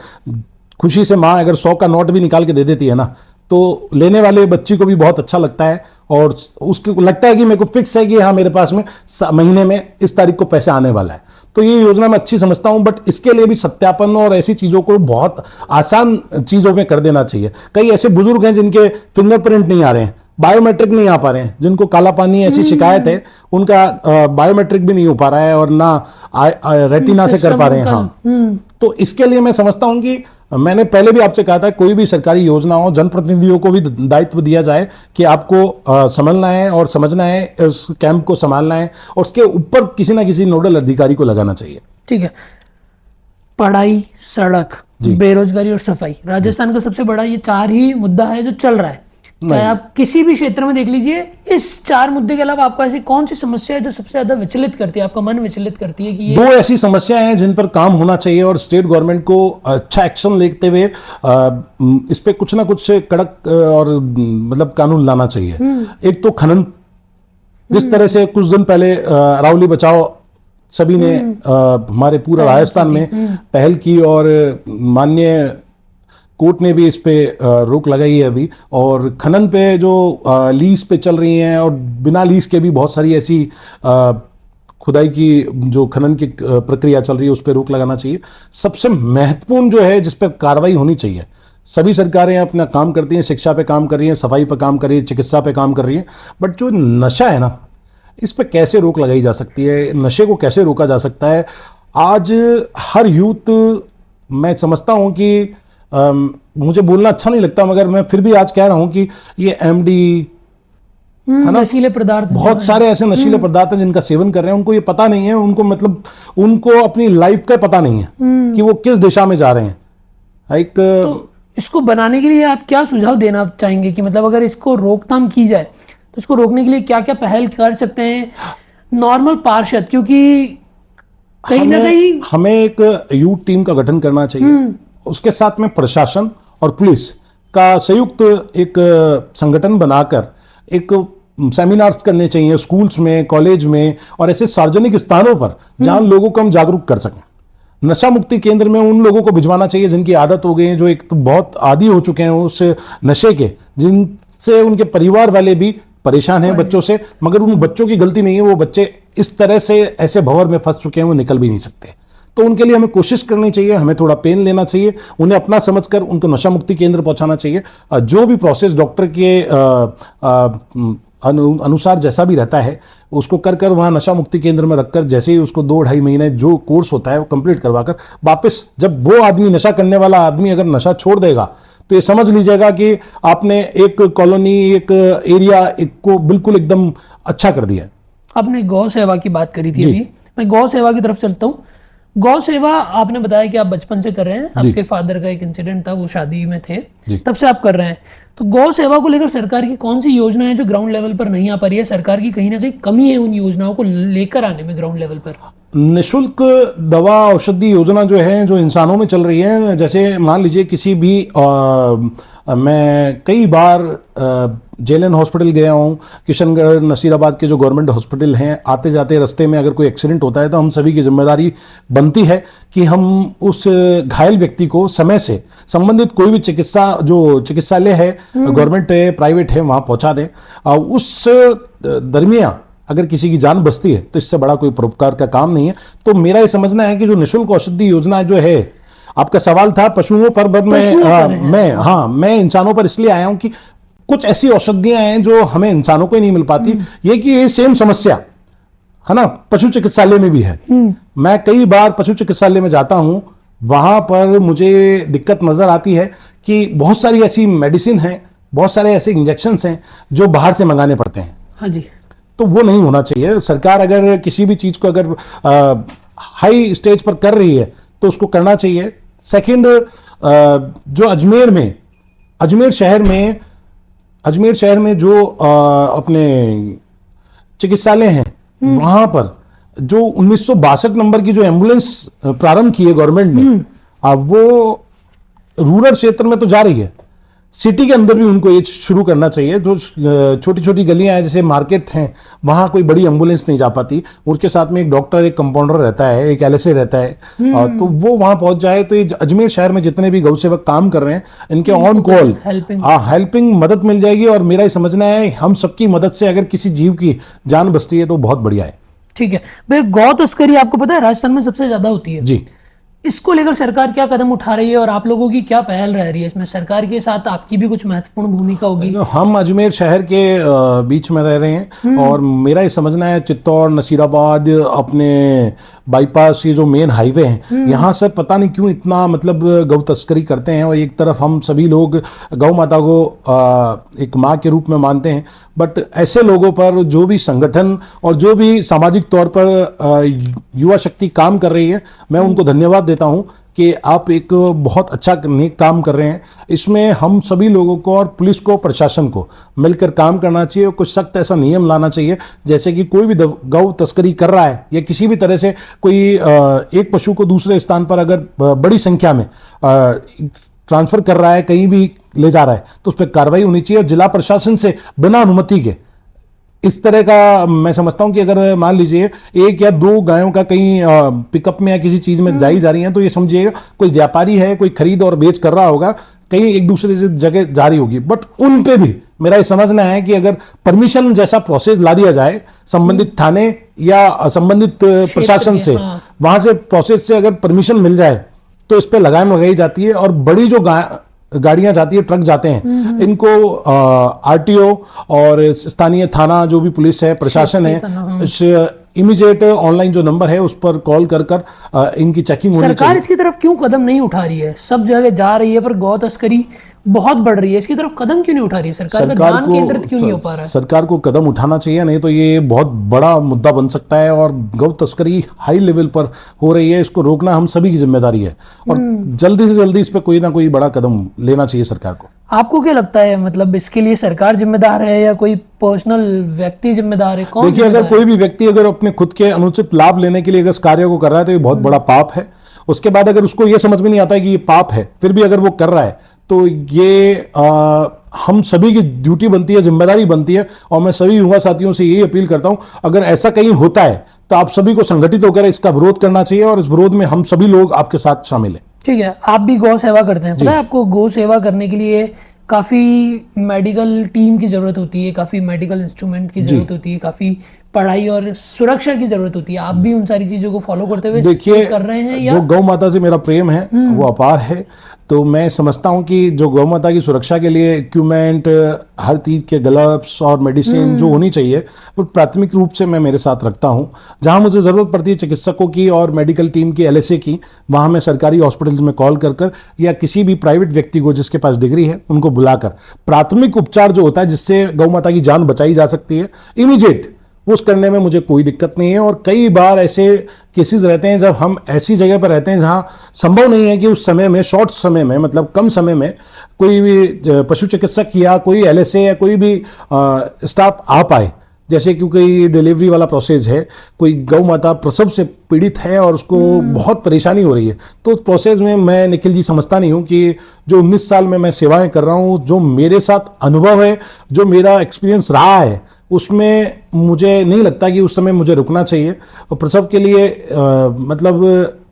खुशी से माँ अगर 100 का नोट भी निकाल के दे देती है ना, तो लेने वाले बच्ची को भी बहुत अच्छा लगता है, और उसको लगता है कि मेरे को फिक्स है कि हाँ मेरे पास में महीने में इस तारीख को पैसा आने वाला है। तो ये योजना मैं अच्छी समझता हूं, बट इसके लिए भी सत्यापन और ऐसी चीजों को बहुत आसान चीजों में कर देना चाहिए। कई ऐसे बुजुर्ग हैं जिनके फिंगरप्रिंट नहीं आ रहे हैं, बायोमेट्रिक नहीं आ पा रहे हैं, जिनको काला पानी ऐसी शिकायत है, उनका बायोमेट्रिक भी नहीं हो पा रहा है और ना रेटिना से कर पा रहे हैं। हाँ, तो इसके लिए मैं समझता हूं कि मैंने पहले भी आपसे कहा था, कोई भी सरकारी योजना हो, जनप्रतिनिधियों को भी दायित्व दिया जाए कि आपको समझना है और समझना है, उस कैंप को संभालना है, और उसके ऊपर किसी ना किसी नोडल अधिकारी को लगाना चाहिए। ठीक है, पढ़ाई, सड़क, बेरोजगारी और सफाई, राजस्थान का सबसे बड़ा ये 4 ही मुद्दा है जो चल रहा है। चाहे आप किसी भी क्षेत्र में देख लीजिए, इस 4 मुद्दे के अलावा आपको ऐसी कौन सी समस्या है जो सबसे ज्यादा विचलित करती है, आपका मन विचलित करती है? कि ये 2 ऐसी समस्याएं हैं जिन पर काम होना चाहिए, और स्टेट गवर्नमेंट को अच्छा एक्शन लेते हुए इस पे कुछ ना कुछ कड़क और मतलब कानून लाना चाहिए। एक तो खनन, जिस तरह से कुछ दिन पहले अरावली बचाओ सभी ने हमारे पूरा राजस्थान में पहल की, और माननीय कोर्ट ने भी इस पे रोक लगाई है अभी, और खनन पे जो लीज पे चल रही हैं और बिना लीज के भी बहुत सारी ऐसी खुदाई की जो खनन की प्रक्रिया चल रही है उस पर रोक लगाना चाहिए। सबसे महत्वपूर्ण जो है जिस पर कार्रवाई होनी चाहिए, सभी सरकारें अपना काम करती हैं, शिक्षा पे काम कर रही हैं, सफाई पे काम कर रही है, चिकित्सा पे काम कर रही हैं, बट जो नशा है ना, इस पे कैसे रोक लगाई जा सकती है, नशे को कैसे रोका जा सकता है। आज हर यूथ, मैं समझता हूं कि मुझे बोलना अच्छा नहीं लगता मगर मैं फिर भी आज कह रहा हूं कि ये एमडी, है ना, नशीले पदार्थ बहुत सारे ऐसे नशीले पदार्थ हैं जिनका सेवन कर रहे हैं, उनको ये पता नहीं है, उनको मतलब उनको अपनी लाइफ का पता नहीं है कि वो किस दिशा में जा रहे हैं। एक तो इसको बनाने के लिए आप क्या सुझाव देना चाहेंगे कि मतलब अगर इसको रोकथाम की जाए तो इसको रोकने के लिए क्या क्या पहल कर सकते हैं नॉर्मल पार्षद, क्योंकि कहीं ना कहीं हमें एक यूथ टीम का गठन करना चाहिए, उसके साथ में प्रशासन और पुलिस का संयुक्त एक संगठन बनाकर एक सेमिनार्स करने चाहिए स्कूल्स में, कॉलेज में और ऐसे सार्वजनिक स्थानों पर जहां लोगों को हम जागरूक कर सकें। नशा मुक्ति केंद्र में उन लोगों को भिजवाना चाहिए जिनकी आदत हो गई है, जो एक तो बहुत आदी हो चुके हैं उस नशे के, जिनसे उनके परिवार वाले भी परेशान हैं बच्चों से, मगर उन बच्चों की गलती नहीं है, वो बच्चे इस तरह से ऐसे भंवर में फंस चुके हैं वो निकल भी नहीं सकते। तो उनके लिए हमें कोशिश करनी चाहिए, हमें थोड़ा पेन लेना चाहिए, उन्हें अपना समझकर उनको नशा मुक्ति केंद्र पहुंचाना चाहिए। जो भी प्रोसेस डॉक्टर के अनुसार जैसा भी रहता है उसको कर कर वहाँ नशा मुक्ति केंद्र में रखकर, जैसे ही उसको 2-2.5 महीने जो कोर्स होता है वो कंप्लीट करवाकर वापस, जब वो आदमी नशा करने वाला आदमी अगर नशा छोड़ देगा तो ये समझ लीजिएगा कि आपने एक कॉलोनी, एक एरिया को बिल्कुल एकदम अच्छा कर दिया। आपने गौ सेवा की बात करी थी, अभी मैं गौ सेवा की तरफ चलता हूँ। गौ सेवा आपने बताया कि आप बचपन से कर रहे हैं, आपके फादर का एक इंसिडेंट था, वो शादी में थे, तब से आप कर रहे हैं। तो गौ सेवा को लेकर सरकार की कौन सी योजना है जो ग्राउंड लेवल पर नहीं आ पा रही है? सरकार की कहीं ना कहीं कमी है उन योजनाओं को लेकर आने में ग्राउंड लेवल पर। निःशुल्क दवा औषधि योजना जो है, जो इंसानों में चल रही है, जैसे मान लीजिए किसी भी मैं कई बार जेएलएन हॉस्पिटल गया हूँ, किशनगढ़, नसीराबाद के जो गवर्नमेंट हॉस्पिटल हैं, आते जाते रास्ते में अगर कोई एक्सीडेंट होता है तो हम सभी की जिम्मेदारी बनती है कि हम उस घायल व्यक्ति को समय से संबंधित कोई भी चिकित्सालय है, गवर्नमेंट है, प्राइवेट है, वहाँ पहुँचा दें। उस दरमियान अगर किसी की जान बचती है तो इससे बड़ा कोई परोपकार का काम नहीं है। तो मेरा ये समझना है कि जो निःशुल्क औषधि योजना जो है, आपका सवाल था पशुओं पर, मैं इंसानों पर इसलिए आया हूं कि कुछ ऐसी औषधियां हैं जो हमें इंसानों को ही नहीं मिल पाती। ये कि ये सेम समस्या है ना पशु चिकित्सालय में भी है। मैं कई बार पशु चिकित्सालय में जाता हूं, वहां पर मुझे दिक्कत नजर आती है कि बहुत सारी ऐसी मेडिसिन है, बहुत सारे ऐसे इंजेक्शन हैं जो बाहर से मंगाने पड़ते हैं। हाँ जी, तो वो नहीं होना चाहिए। सरकार अगर किसी भी चीज को अगर हाई स्टेज पर कर रही है तो उसको करना चाहिए। सेकंड, जो अजमेर शहर में जो अपने चिकित्सालय हैं, वहां पर जो 1962 नंबर की जो एम्बुलेंस प्रारंभ की है गवर्नमेंट ने, अब वो रूरल क्षेत्र में तो जा रही है, सिटी के अंदर भी उनको ये शुरू करना चाहिए। जो छोटी छोटी गलियां हैं, जैसे मार्केट हैं, वहां कोई बड़ी एम्बुलेंस नहीं जा पाती, उसके साथ में एक डॉक्टर, एक कंपाउंडर रहता है, एक एलएसए रहता है, तो वो वहां पहुंच जाए तो ये अजमेर शहर में जितने भी गौ सेवक काम कर रहे हैं, इनके ऑन कॉल हेल्पिंग मदद मिल जाएगी। और मेरा ये समझना है हम सबकी मदद से अगर किसी जीव की जान बचती है तो बहुत बढ़िया है। ठीक है भाई, गौ तस्करी आपको पता है राजस्थान में सबसे ज्यादा होती है जी। इसको लेकर सरकार क्या कदम उठा रही है और आप लोगों की क्या पहल रह रही है इसमें? सरकार के साथ आपकी भी कुछ महत्वपूर्ण भूमिका होगी। हम अजमेर शहर के बीच में रह रहे हैं और मेरा ये समझना है चित्तौड़, नसीराबाद, अपने बाईपास, ये जो मेन हाईवे हैं, यहाँ से पता नहीं क्यों इतना मतलब गौ तस्करी करते हैं। और एक तरफ हम सभी लोग गौ माता को एक माँ के रूप में मानते हैं, बट ऐसे लोगों पर जो भी संगठन और जो भी सामाजिक तौर पर युवा शक्ति काम कर रही है, मैं उनको धन्यवाद देता हूं कि आप एक बहुत अच्छा नेक काम कर रहे हैं। इसमें हम सभी लोगों को और पुलिस को, प्रशासन को मिलकर काम करना चाहिए और कुछ सख्त ऐसा नियम लाना चाहिए, जैसे कि कोई भी गौ तस्करी कर रहा है या किसी भी तरह से कोई एक पशु को दूसरे स्थान पर अगर बड़ी संख्या में ट्रांसफर कर रहा है, कहीं भी ले जा रहा है, तो उस पर कार्रवाई होनी चाहिए। और जिला प्रशासन से बिना अनुमति के इस तरह का, मैं समझता हूं कि अगर मान लीजिए 1 या 2 गायों का कहीं पिकअप में या किसी चीज में जाई जा रही हैं, तो ये समझिएगा कोई व्यापारी है, कोई खरीद और बेच कर रहा होगा, कहीं एक दूसरे से जगह जा रही होगी, बट उन पे भी मेरा ये समझना है कि अगर परमिशन जैसा प्रोसेस ला दिया जाए संबंधित थाने या संबंधित प्रशासन से, हाँ। वहां से प्रोसेस से अगर परमिशन मिल जाए तो इस पे लगाम लगाई जाती है। और बड़ी जो गाड़ियां जाती है, ट्रक जाते हैं, इनको आरटीओ और स्थानीय थाना जो भी पुलिस है, प्रशासन है, इमीडिएट ऑनलाइन जो नंबर है उस पर कॉल कर इनकी चेकिंग होनी सरकार चाहिए। इसकी तरफ क्यों कदम नहीं उठा रही है? सब जगह जा रही है पर गौ तस्करी बहुत बढ़ रही है, इसकी तरफ कदम क्यों नहीं उठा रही है? सरकार का ध्यान केंद्रित क्यों नहीं हो पा रहा है? सरकार को कदम उठाना चाहिए, नहीं तो ये बहुत बड़ा मुद्दा बन सकता है। और गौ तस्करी हाई लेवल पर हो रही है, इसको रोकना हम सभी की जिम्मेदारी है और जल्दी से जल्दी इस पे कोई ना कोई बड़ा कदम लेना चाहिए सरकार को। आपको क्या लगता है, मतलब इसके लिए सरकार जिम्मेदार है या कोई पर्सनल व्यक्ति जिम्मेदार है? कौन देखिए, अगर जिम्मेदार कोई भी व्यक्ति अगर अपने खुद के अनुचित लाभ लेने के लिए अगर इस कार्य को कर रहा है तो ये बहुत बड़ा पाप है। उसके बाद अगर उसको ये समझ में नहीं आता है कि ये पाप है, फिर भी अगर वो कर रहा है तो ये हम सभी की ड्यूटी बनती है, जिम्मेदारी बनती है। और मैं सभी युवा साथियों से यही अपील करता हूं, अगर ऐसा कहीं होता है तो आप सभी को संगठित होकर इसका विरोध करना चाहिए और इस विरोध में हम सभी लोग आपके साथ शामिल हैं। ठीक है, आप भी गौ सेवा करते हैं, पता है आपको गौ सेवा करने के लिए काफ़ी मेडिकल टीम की ज़रूरत होती है, काफ़ी मेडिकल इंस्ट्रूमेंट की ज़रूरत होती है, काफ़ी पढ़ाई और सुरक्षा की ज़रूरत होती है। आप भी उन सारी चीज़ों को फॉलो करते हुए देखिए, कर रहे हैं या? जो गौ माता से मेरा प्रेम है वो अपार है, तो मैं समझता हूं कि जो गौ माता की सुरक्षा के लिए इक्विपमेंट, हर चीज के ग्लव्स और मेडिसिन जो होनी चाहिए वो प्राथमिक रूप से मैं मेरे साथ रखता हूं। जहां मुझे जरूरत पड़ती है चिकित्सकों की और मेडिकल टीम की, एलएसए की, वहां मैं सरकारी हॉस्पिटल्स में कॉल कर या किसी भी प्राइवेट व्यक्ति को जिसके पास डिग्री है उनको बुलाकर प्राथमिक उपचार जो होता है जिससे गौ माता की जान बचाई जा सकती है, इमीडिएट उस करने में मुझे कोई दिक्कत नहीं है। और कई बार ऐसे केसेस रहते हैं जब हम ऐसी जगह पर रहते हैं जहां संभव नहीं है कि उस समय में, शॉर्ट समय में, मतलब कम समय में कोई भी पशु चिकित्सक या कोई एलएसए या कोई भी स्टाफ आ पाए। जैसे कि कोई डिलीवरी वाला प्रोसेस है, कोई गौ माता प्रसव से पीड़ित है और उसको बहुत परेशानी हो रही है, तो उस प्रोसेस में मैं, निखिल जी, समझता नहीं हूँ कि जो 19 साल में मैं सेवाएं कर रहा हूँ, जो मेरे साथ अनुभव है, जो मेरा एक्सपीरियंस रहा है, उसमें मुझे नहीं लगता कि उस समय मुझे रुकना चाहिए। और प्रसव के लिए मतलब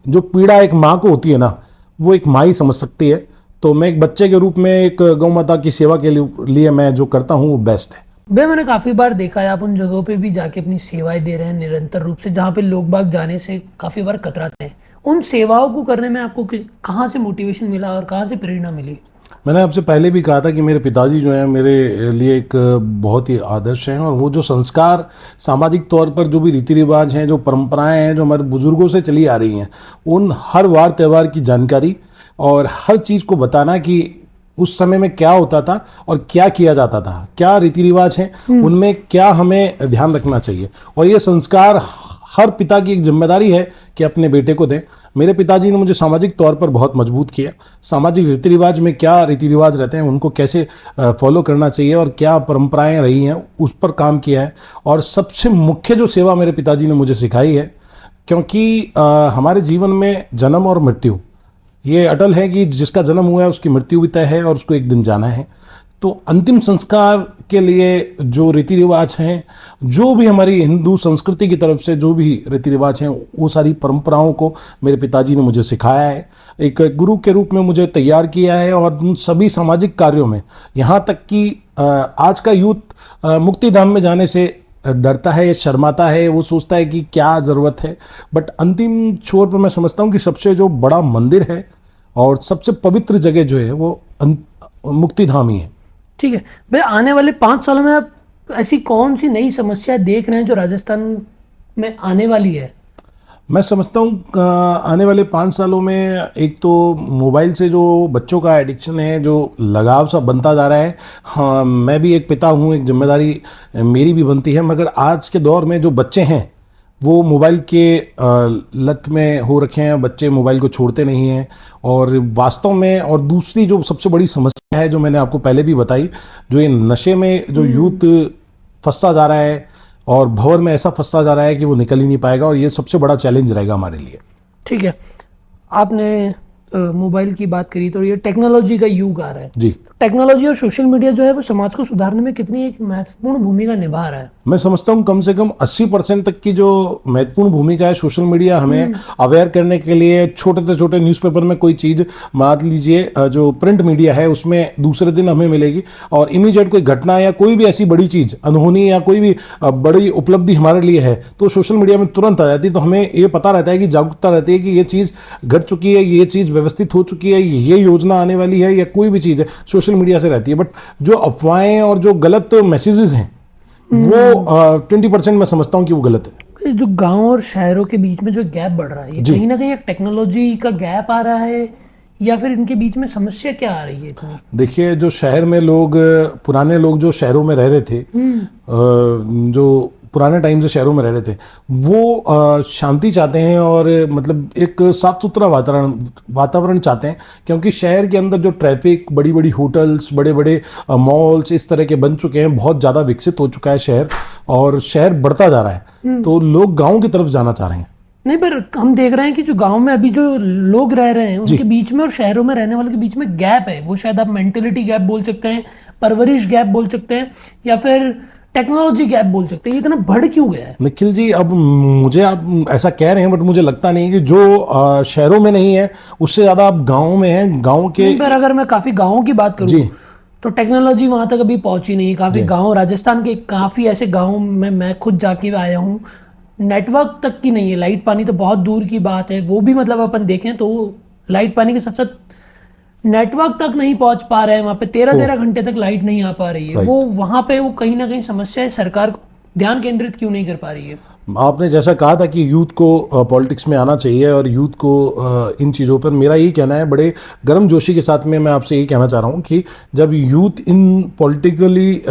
जो पीड़ा एक माँ को होती है ना, वो एक माँ ही समझ सकती है। तो मैं एक बच्चे के रूप में एक गौ माता की सेवा के लिए मैं जो करता हूँ वो बेस्ट है। भैया, मैंने काफ़ी बार देखा है आप उन जगहों पे भी जाके अपनी सेवाएं दे रहे हैं निरंतर रूप से, जहाँ पे लोग बाग जाने से काफ़ी बार कतराते हैं। उन सेवाओं को करने में आपको कहाँ से मोटिवेशन मिला और कहाँ से प्रेरणा मिली? मैंने आपसे पहले भी कहा था कि मेरे पिताजी जो हैं मेरे लिए एक बहुत ही आदर्श हैं। और वो जो संस्कार, सामाजिक तौर पर जो भी रीति रिवाज हैं, जो परंपराएं हैं, जो हमारे बुजुर्गों से चली आ रही हैं, उन हर वार त्यौहार की जानकारी और हर चीज़ को बताना कि उस समय में क्या होता था और क्या किया जाता था, क्या रीति रिवाज हैं, उनमें क्या हमें ध्यान रखना चाहिए। और ये संस्कार हर पिता की एक जिम्मेदारी है कि अपने बेटे को दें। मेरे पिताजी ने मुझे सामाजिक तौर पर बहुत मजबूत किया। सामाजिक रीति रिवाज में क्या रीति रिवाज रहते हैं, उनको कैसे फॉलो करना चाहिए और क्या परंपराएं रही हैं, उस पर काम किया है। और सबसे मुख्य जो सेवा मेरे पिताजी ने मुझे सिखाई है, क्योंकि हमारे जीवन में जन्म और मृत्यु ये अटल है कि जिसका जन्म हुआ है उसकी मृत्यु भी तय है और उसको एक दिन जाना है। तो अंतिम संस्कार के लिए जो रीति रिवाज हैं, जो भी हमारी हिंदू संस्कृति की तरफ से जो भी रीति रिवाज हैं, वो सारी परंपराओं को मेरे पिताजी ने मुझे सिखाया है, एक गुरु के रूप में मुझे तैयार किया है। और उन सभी सामाजिक कार्यों में, यहाँ तक कि आज का यूथ मुक्तिधाम में जाने से डरता है, शर्माता है, वो सोचता है कि क्या ज़रूरत है। बट अंतिम छोर पर मैं समझता हूँ कि सबसे जो बड़ा मंदिर है और सबसे पवित्र जगह जो है वो मुक्तिधाम ही है। ठीक है भैया, आने वाले 5 सालों में आप ऐसी कौन सी नई समस्या देख रहे हैं जो राजस्थान में आने वाली है? मैं समझता हूँ आने वाले 5 सालों में एक तो मोबाइल से जो बच्चों का एडिक्शन है, जो लगाव सा बनता जा रहा है। हाँ, मैं भी एक पिता हूँ, एक जिम्मेदारी मेरी भी बनती है। मगर आज के दौर में जो बच्चे हैं वो मोबाइल के लत में हो रखे हैं, बच्चे मोबाइल को छोड़ते नहीं हैं। और वास्तव में, और दूसरी जो सबसे बड़ी समस्या है जो मैंने आपको पहले भी बताई, जो ये नशे में जो यूथ फंसता जा रहा है और भंवर में ऐसा फंसता जा रहा है कि वो निकल ही नहीं पाएगा। और ये सबसे बड़ा चैलेंज रहेगा हमारे लिए। ठीक है, आपने मोबाइल की बात करी तो ये टेक्नोलॉजी का युग आ रहा है। जी, टेक्नोलॉजी और सोशल मीडिया जो है वो समाज को सुधारने में कितनी एक महत्वपूर्ण भूमिका निभा रहा है। मैं समझता हूँ कम से कम 80% तक की जो महत्वपूर्ण भूमिका है सोशल मीडिया हमें अवेयर करने के लिए। छोटे से छोटे न्यूज़पेपर में कोई चीज़ मान लीजिए जो प्रिंट मीडिया है उसमें दूसरे दिन हमें मिलेगी, और इमीडिएट कोई घटना या कोई भी ऐसी बड़ी चीज़ अनहोनी या कोई भी बड़ी उपलब्धि हमारे लिए है तो सोशल मीडिया में तुरंत आ जाती है। तो हमें ये पता रहता है कि जागरूकता रहती है कि ये चीज़ घट चुकी है, ये चीज़ व्यवस्थित हो चुकी है, ये योजना आने वाली है, या कोई भी चीज़ है सोशल मीडिया से रहती है। बट जो अफवाहें और जो गलत मैसेजेस हैं वो 20% मैं समझता हूँ कि वो गलत है। जो गांव और शहरों के बीच में जो गैप बढ़ रहा है, ये कहीं ना कहीं एक टेक्नोलॉजी का गैप आ रहा है या फिर इनके बीच में समस्या क्या आ रही है इतनी? देखिए, जो शहर में लोग, पुराने लोग जो शहरों में रह रहे थे, जो पुराने टाइम से शहरों में रह रहे थे, वो शांति चाहते हैं और मतलब एक साफ सुथरा वातावरण चाहते हैं। क्योंकि शहर के अंदर जो ट्रैफिक, बड़ी बड़ी होटल्स, बड़े बड़े मॉल्स इस तरह के बन चुके हैं, बहुत ज़्यादा विकसित हो चुका है शहर, और शहर बढ़ता जा रहा है, तो लोग गाँव की तरफ जाना चाह रहे हैं। नहीं, पर हम देख रहे हैं कि जो गांव में अभी जो लोग रह रहे हैं उनके बीच में और शहरों में रहने वालों के बीच में गैप है। वो शायद आप मेंटेलिटी गैप बोल सकते हैं, परवरिश गैप बोल सकते हैं, या फिर टेक्नोलॉजी गैप बोल सकते हैं। ये इतना बढ़ क्यों गया है? निखिल जी, अब मुझे आप ऐसा कह रहे हैं, बट मुझे लगता नहीं कि जो शहरों में नहीं है उससे ज़्यादा आप गाँव में हैं। गाँव के पर अगर मैं काफी गाँव की बात करूँ तो टेक्नोलॉजी वहां तक अभी पहुंची नहीं है। काफी गाँव, राजस्थान के काफी ऐसे गाँव में मैं खुद जाके आया हूँ, नेटवर्क तक की नहीं है। लाइट पानी तो बहुत दूर की बात है, वो भी मतलब अपन देखें तो लाइट पानी के साथ साथ नेटवर्क तक नहीं पहुंच पा रहे हैं। वहां पे 13 घंटे तक लाइट नहीं आ पा रही है। वो वहां पे वो कहीं ना कहीं समस्या है, सरकार ध्यान केंद्रित क्यों नहीं कर पा रही है? आपने जैसा कहा था कि यूथ को पॉलिटिक्स में आना चाहिए और यूथ को इन चीज़ों पर, मेरा यही कहना है, बड़े गर्म जोशी के साथ में मैं आपसे यही कहना चाह रहा हूँ कि जब यूथ इन पॉलिटिकली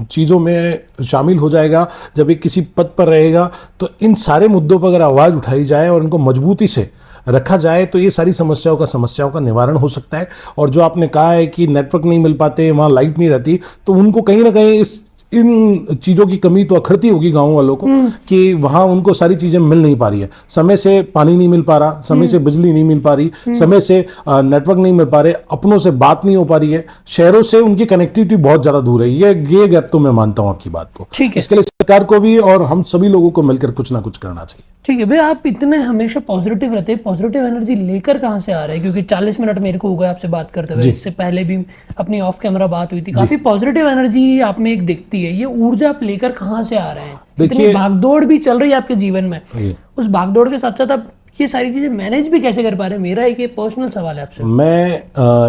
चीज़ों में शामिल हो जाएगा, जब एक किसी पद पर रहेगा, तो इन सारे मुद्दों पर अगर आवाज़ उठाई जाए और इनको मजबूती से रखा जाए तो ये सारी समस्याओं का निवारण हो सकता है। और जो आपने कहा है कि नेटवर्क नहीं मिल पाते, वहाँ लाइट नहीं रहती, तो उनको कहीं ना कहीं इन चीज़ों की कमी तो अखड़ती होगी गाँव वालों को कि वहाँ उनको सारी चीज़ें मिल नहीं पा रही है। समय से पानी नहीं मिल पा रहा, समय से बिजली नहीं मिल पा रही, समय से नेटवर्क नहीं मिल पा रहे, अपनों से बात नहीं हो पा रही है, शहरों से उनकी कनेक्टिविटी बहुत ज़्यादा दूर है। ये गैप तो मैं मानता हूँ आपकी बात को। ठीक है, इसके लिए सरकार को भी और हम सभी लोगों को मिलकर कुछ ना कुछ करना चाहिए। ठीक है भैया, आप इतने हमेशा पॉजिटिव रहते हैं, पॉजिटिव एनर्जी लेकर कहाँ से आ रहे हैं? क्योंकि 40 मिनट मेरे को हो गए आपसे बात करते हुए, इससे पहले भी अपनी ऑफ कैमरा बात हुई थी, काफी पॉजिटिव एनर्जी आप में एक दिखती है। ये ऊर्जा आप लेकर कहाँ से आ रहे हैं? इतनी भागदौड़ भी चल रही है आपके जीवन में, उस भागदौड़ के साथ साथ आप ये सारी चीजें मैनेज भी कैसे कर पा रहे हैं? मेरा एक पर्सनल सवाल है आपसे। मैं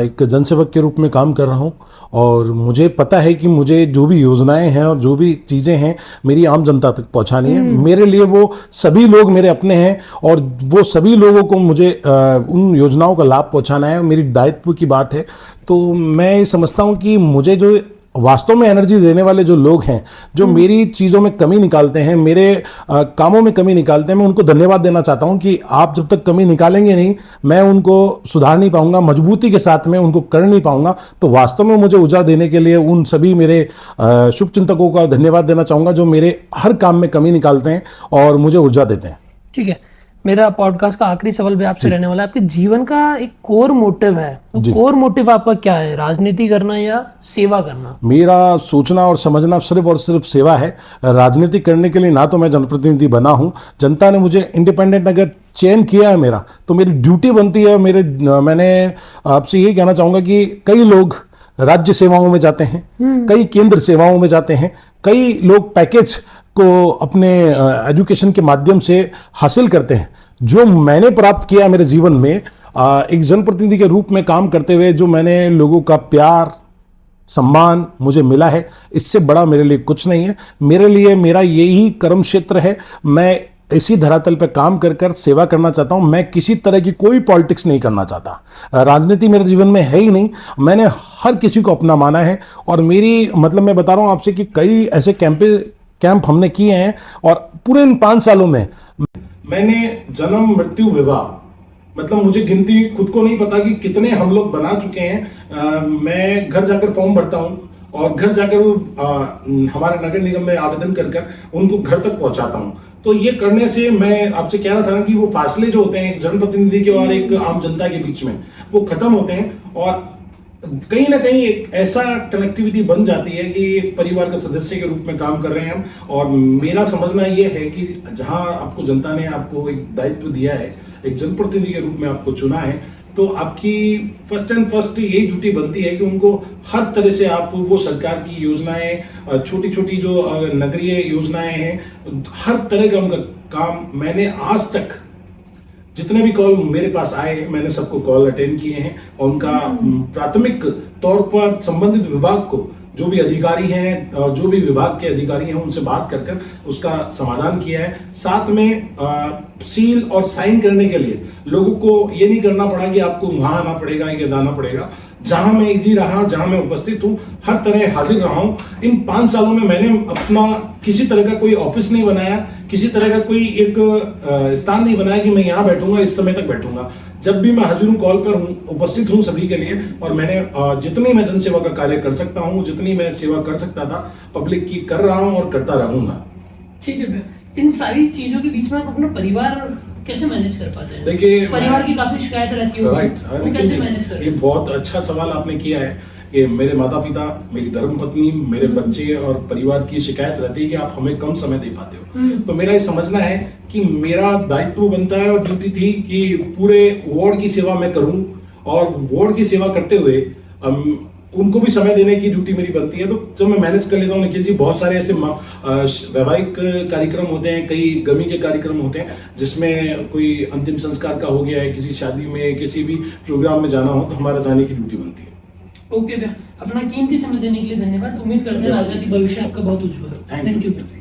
एक जनसेवक के रूप में काम कर रहा हूं और मुझे पता है कि मुझे जो भी योजनाएं हैं और जो भी चीज़ें हैं मेरी आम जनता तक पहुंचानी है। मेरे लिए वो सभी लोग मेरे अपने हैं और वो सभी लोगों को मुझे उन योजनाओं का लाभ पहुंचाना है, मेरी दायित्व की बात है। तो मैं ये समझता हूं कि मुझे जो वास्तव में एनर्जी देने वाले जो लोग हैं, जो मेरी चीज़ों में कमी निकालते हैं, मेरे कामों में कमी निकालते हैं, मैं उनको धन्यवाद देना चाहता हूं कि आप जब तक कमी निकालेंगे नहीं, मैं उनको सुधार नहीं पाऊंगा, मजबूती के साथ में उनको कर नहीं पाऊंगा। तो वास्तव में मुझे ऊर्जा देने के लिए उन सभी मेरे शुभ चिंतकों का धन्यवाद देना चाहूँगा जो मेरे हर काम में कमी निकालते हैं और मुझे ऊर्जा देते हैं। ठीक है, मेरा पॉडकास्ट का आखिरी सवाल भी आपसे रहने वाला है। आपके जीवन का एक कोर मोटिव है, तो कोर मोटिव आपका क्या है? राजनीति करना या सेवा करना? मेरा सोचना और समझना सिर्फ और सिर्फ सेवा है। राजनीति करने के लिए ना तो मैं जनप्रतिनिधि बना हूं, जनता ने मुझे इंडिपेंडेंट अगर चयन किया है मेरा, तो मेरी ड्यूटी बनती है। मैंने आपसे यही कहना चाहूँगा कि कई लोग राज्य सेवाओं में जाते हैं, कई केंद्र सेवाओं में जाते हैं, कई लोग पैकेज को अपने एजुकेशन के माध्यम से हासिल करते हैं। जो मैंने प्राप्त किया मेरे जीवन में एक जनप्रतिनिधि के रूप में काम करते हुए, जो मैंने लोगों का प्यार, सम्मान मुझे मिला है, इससे बड़ा मेरे लिए कुछ नहीं है। मेरे लिए मेरा यही कर्म क्षेत्र है। मैं इसी धरातल पर काम कर कर सेवा करना चाहता हूं। मैं किसी तरह की कोई पॉलिटिक्स नहीं करना चाहता। राजनीति मेरे जीवन में है ही नहीं। मैंने हर किसी को अपना माना है और मेरी मतलब मैं बता रहा हूं आपसे कि कई ऐसे कैंप हमने किए हैं और पूरे इन 5 सालों में मैंने जन्म, मृत्यु, विवाह, मतलब मुझे गिनती खुद को नहीं पता कि कितने हम लोग बना चुके हैं। मैं घर जाकर फॉर्म भरता हूं और घर जाकर हमारे नगर निगम में आवेदन कर उनको घर तक पहुंचाता हूं। तो ये करने से मैं आपसे कह रहा था ना कि वो फासले जो होते हैं एक जनप्रतिनिधि के और एक आम जनता के बीच में, वो खत्म होते हैं और कहीं ना कहीं एक ऐसा कनेक्टिविटी बन जाती है कि एक परिवार का सदस्य के रूप में काम कर रहे हैं हम। और मेरा समझना ये है कि जहां आपको जनता ने आपको एक दायित्व दिया है, एक जनप्रतिनिधि के रूप में आपको चुना है, तो आपकी फर्स्ट एंड फर्स्ट यही ड्यूटी बनती है कि उनको हर तरह से आप वो सरकार की योजनाएं, छोटी छोटी जो नगरीय योजनाएं हैं, हर तरह का उनका काम मैंने आज तक जितने भी कॉल मेरे पास आए मैंने सबको कॉल अटेंड किए हैं और उनका प्राथमिक तौर पर संबंधित विभाग को जो भी अधिकारी हैं, जो भी विभाग के अधिकारी हैं, उनसे बात कर कर उसका समाधान किया है। साथ में सील और साइन करने के लिए लोगों को ये नहीं करना पड़ा कि आपको वहां आना पड़ेगा या जाना पड़ेगा। जहां मैं इजी रहा, जहां मैं उपस्थित हूं, हर तरह हाजिर रहा हूं। इन 5 सालों में मैंने अपना किसी तरह का कोई ऑफिस नहीं बनाया, किसी तरह का कोई एक स्थान नहीं बनाया कि मैं यहाँ बैठूंगा, इस समय तक बैठूंगा। जब भी मैं हाजिर हूँ, कॉल पर हूँ, उपस्थित हूँ सभी के लिए। और मैंने जितनी मैं जनसेवा का कार्य कर सकता हूँ, जितनी मैं सेवा कर सकता था पब्लिक की, कर रहा हूँ और करता रहूंगा। ठीक है भैया, इन सारी चीजों के बीच में आप अपना परिवार कैसे मैनेज कर पाते हैं? देखिए, परिवार की काफी शिकायत रहती है, राइट, वो कैसे मैनेज करते ये हैं? बहुत अच्छा सवाल आपने किया है कि मेरे माता पिता, मेरी धर्मपत्नी, मेरे बच्चे और परिवार की शिकायत रहती है कि आप हमें कम समय दे पाते हो। तो मेरा ये समझना है कि मेरा दायित्व बनता है और ड्यूटी थी कि पूरे वार्ड की सेवा मैं करूं और वार्ड की सेवा करते हुए उनको भी समय देने की ड्यूटी मेरी बनती है। तो जब मैं मैनेज कर लेता हूँ निखिल जी, बहुत सारे ऐसे वैवाहिक कार्यक्रम होते हैं, कई गमी के कार्यक्रम होते हैं जिसमें कोई अंतिम संस्कार का हो गया है, किसी शादी में, किसी भी प्रोग्राम में जाना हो तो हमारा जाने की ड्यूटी बनती है। ओके भैया, अपना कीमती समय देने के लिए धन्यवाद। उम्मीद करते हैं राजा की भविष्य आपका बहुत उज्जवल हो। Thank you.